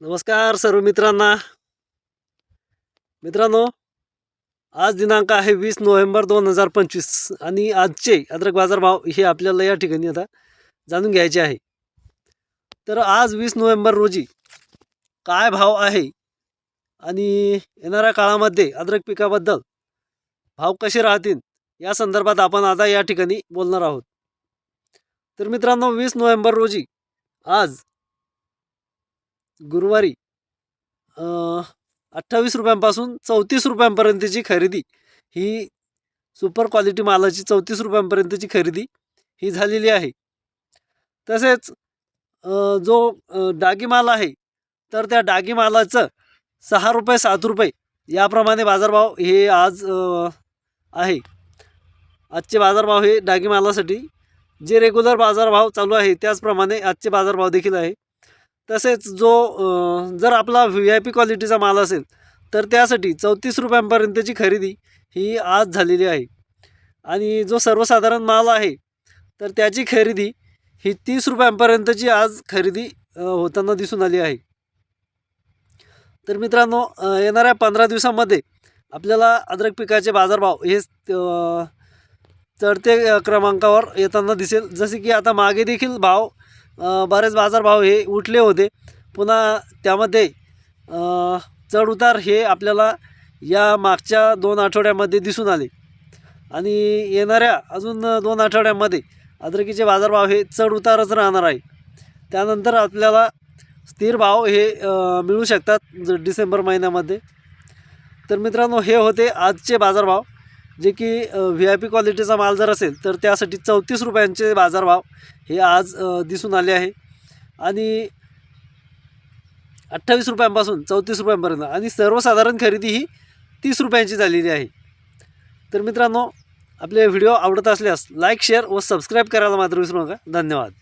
नमस्कार सर्व मित्रांनो, आज दिनांक आहे 20 नोव्हेंबर 2025 आणि आजचे अद्रक बाजार भाव हे आपल्याला या ठिकाणी आता जाणून घ्यायचे आहे। तर आज 20 नोव्हेंबर रोजी काय भाव आहे आणि येणाऱ्या काळामध्ये अद्रक पिकाबद्दल भाव कसे राहतील या संदर्भात आपण आता या ठिकाणी बोलणार आहोत। तर मित्रांनो, 20 नोव्हेंबर रोजी आज गुरुवारी 28 रुपयांपासून 34 रुपयांपर्यंतची खरेदी ही सुपर क्वालिटी मालाची 34 रुपयांपर्यंतची खरेदी ही झालेली आहे। तसेच जो डागी माल आहे तर त्या डागी मालाचं 6 रुपये 7 रुपये याप्रमाणे बाजारभाव हे आज आहे। आजचे बाजारभाव हे डागी मालासाठी जे रेग्युलर बाजारभाव चालू आहे त्याचप्रमाणे आजचे बाजारभाव देखील आहे। तसेच जर आपला VIP क्वालिटीचा माल असेल तर त्यासाठी 34 रुपयांपर्यंतची खरेदी ही आज झालेली आहे। आणि जो सर्वसाधारण माल आहे तर त्याची खरेदी ही 30 रुपयांपर्यंतची आज खरेदी होताना दिसून आली आहे। तर मित्रांनो, येणाऱ्या 15 दिवसांमध्ये आपल्याला अद्रक पिकाचे बाजारभाव हे चढते क्रमांकावर येताना दिसेल। जसे की आता मागे देखील बरेच बाजारभाव हे उठले होते, पुन्हा त्यामध्ये चढ उतार हे आपल्याला या मागच्या 2 आठवड्यामध्ये दिसून आले आणि येणाऱ्या अजून 2 आठवड्यामध्ये अद्रकीचे बाजारभाव हे चढ उतारच राहणार आहे। त्यानंतर आपल्याला स्थिर भाव हे मिळू शकतात डिसेंबर महिन्यामध्ये। तर मित्रांनो, हे होते आजचे बाजारभाव, जे की VIP क्वालिटीचा माल जर असेल तर त्यासाठी 34 रुपयांचे बाजारभाव हे आज दिसून आले आहे आणि 28 रुपयांपासून 34 रुपयांपर्यंत आणि सर्वसाधारण खरेदी ही 30 रुपयांची झालेली आहे। तर मित्रांनो, आपले व्हिडिओ आवडत असल्यास लाईक, शेअर व सबस्क्राईब करायला मात्र विसरू नका। धन्यवाद।